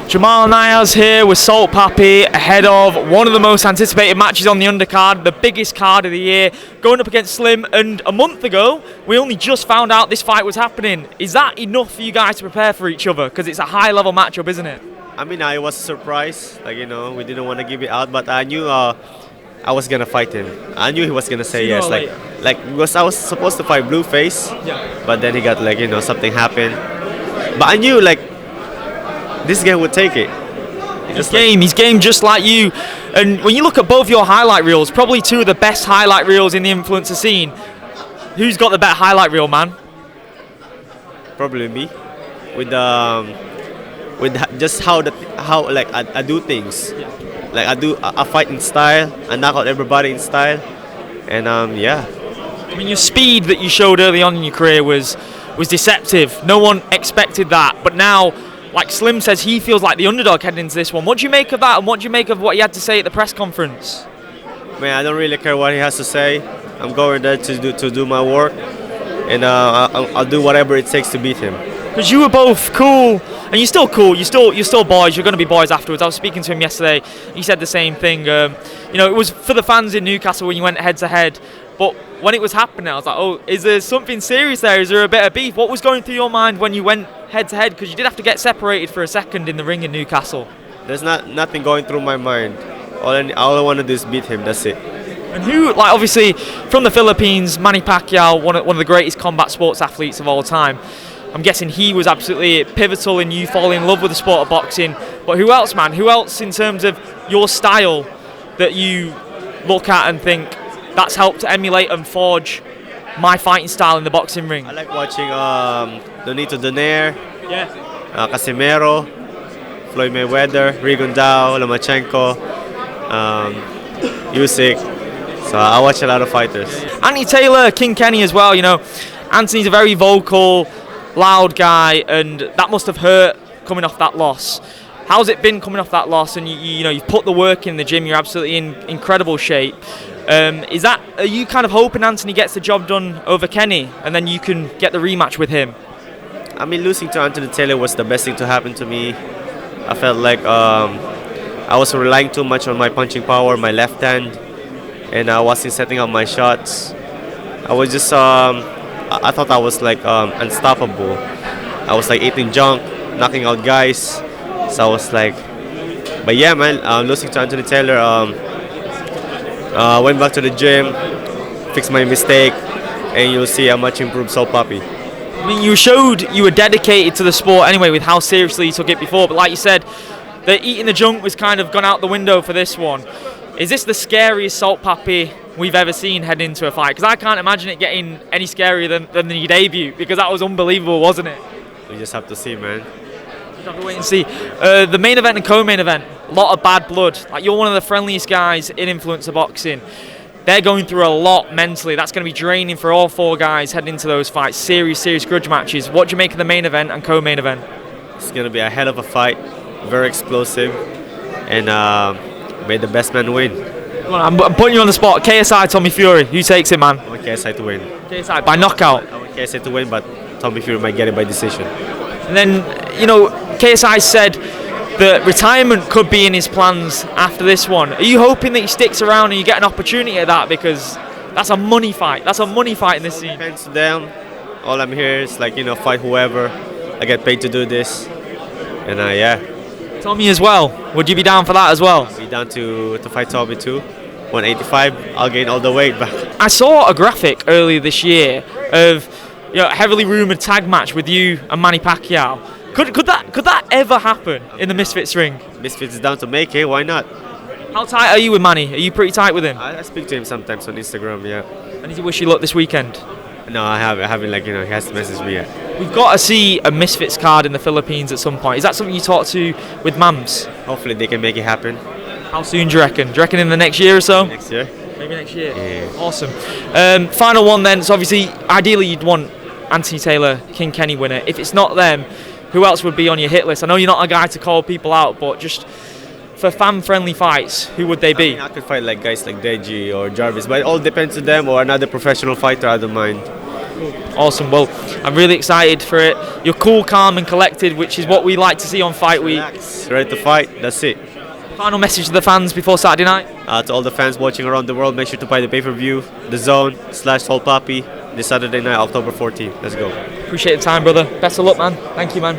Jamal Niaz here with Salt Papi ahead of one of the most anticipated matches on the undercard, the biggest card of the year, going up against Slim. And a month ago, we only just found out this fight was happening. Is that enough for you guys to prepare for each other? Because it's a high-level matchup, isn't it? I mean, I was surprised. Like, we didn't want to give it out, but I knew I was gonna fight him. I knew he was gonna say yes. Like because I was supposed to fight Blueface, but then he got something happened. But I knew this guy would take it. He's game just like you. And when you look at both your highlight reels, probably two of the best highlight reels in the influencer scene. Who's got the better highlight reel, man? Probably me, with just how I do things. Like I fight in style, I knock out everybody in style, and yeah. I mean, your speed that you showed early on in your career was deceptive. No one expected that, but now, like Slim says, he feels like the underdog heading into this one. What do you make of that, and what do you make of what he had to say at the press conference? Man, I don't really care what he has to say. I'm going there to do my work, and I'll do whatever it takes to beat him. Because you were both cool, and you're still cool. You're still boys. You're going to be boys afterwards. I was speaking to him yesterday. He said the same thing. It was for the fans in Newcastle when you went head to head. But when it was happening, I was like, oh, is there something serious there? Is there a bit of beef? What was going through your mind when you went head to head? Because you did have to get separated for a second in the ring in Newcastle. There's nothing going through my mind. All I want to do is beat him. That's it. And who, obviously, from the Philippines, Manny Pacquiao, one of the greatest combat sports athletes of all time. I'm guessing he was absolutely pivotal in you falling in love with the sport of boxing. But who else, man? Who else in terms of your style that you look at and think that's helped to emulate and forge my fighting style in the boxing ring? I like watching Donito Donaire, yeah, Casimero, Floyd Mayweather, Rigondao, Lomachenko, Usyk. So I watch a lot of fighters. Anthony Taylor, King Kenny as well. Anthony's a very vocal, loud guy, and that must have hurt coming off that loss. How's it been coming off that loss? And you've put the work in the gym. You're absolutely in incredible shape. Are you kind of hoping Anthony gets the job done over Kenny, and then you can get the rematch with him? I mean, losing to Anthony Taylor was the best thing to happen to me. I felt like I was relying too much on my punching power, my left hand, and I wasn't setting up my shots. I was just I thought I was unstoppable. I was eating junk, knocking out guys. So I was but yeah, man, losing to Anthony Taylor, went back to the gym, fixed my mistake, and you'll see how much improved Salt Papi. I mean, you showed you were dedicated to the sport anyway with how seriously you took it before, but like you said, the eating the junk was kind of gone out the window for this one. Is this the scariest Salt Papi we've ever seen head into a fight? Because I can't imagine it getting any scarier than your debut, because that was unbelievable, wasn't it? We just have to see, man. Have to wait and see. The main event and co-main event, a lot of bad blood. You're one of the friendliest guys in influencer boxing. They're going through a lot mentally. That's going to be draining for all four guys heading into those fights. Serious grudge matches. What do you make of the main event and co-main event? It's going to be a hell of a fight. Very explosive. And may the best man win. I'm putting you on the spot. KSI, Tommy Fury. Who takes it, man? I want KSI to win. KSI by knockout. I want KSI to win, but Tommy Fury might get it by decision. And then, KSI said that retirement could be in his plans after this one. Are you hoping that he sticks around and you get an opportunity at that? Because that's a money fight. That's a money fight in this scene. Depends to them. All I'm here is fight whoever. I get paid to do this. And yeah. Tommy as well. Would you be down for that as well? I'll be down to fight Tommy too. 185. I'll gain all the weight back. I saw a graphic earlier this year of a heavily rumoured tag match with you and Manny Pacquiao. Could that ever happen in the Misfits ring? Misfits is down to make it. Why not? How tight are you with Manny? Are you pretty tight with him? I speak to him sometimes on Instagram. Yeah. And does he wish you luck this weekend? No, I haven't. He hasn't messaged me yet. We've got to see a Misfits card in the Philippines at some point. Is that something you talk to with Mams? Hopefully they can make it happen. How soon do you reckon? Do you reckon in the next year or so? Next year. Maybe next year. Yeah. Awesome. Final one then. So obviously, ideally you'd want Anthony Taylor, King Kenny winner. If it's not them, who else would be on your hit list? I know you're not a guy to call people out, but just for fan-friendly fights, who would they be? I could fight guys like Deji or Jarvis, but it all depends on them or another professional fighter. I don't mind. Awesome. Well, I'm really excited for it. You're cool, calm, and collected, which is what we like to see on fight week. Relax, ready to fight. That's it. Final message to the fans before Saturday night. To all the fans watching around the world, make sure to buy the pay-per-view, The Zone/Papi, this Saturday night, October 14th. Let's go. Appreciate the time, brother. Best of luck, man. Thank you, man.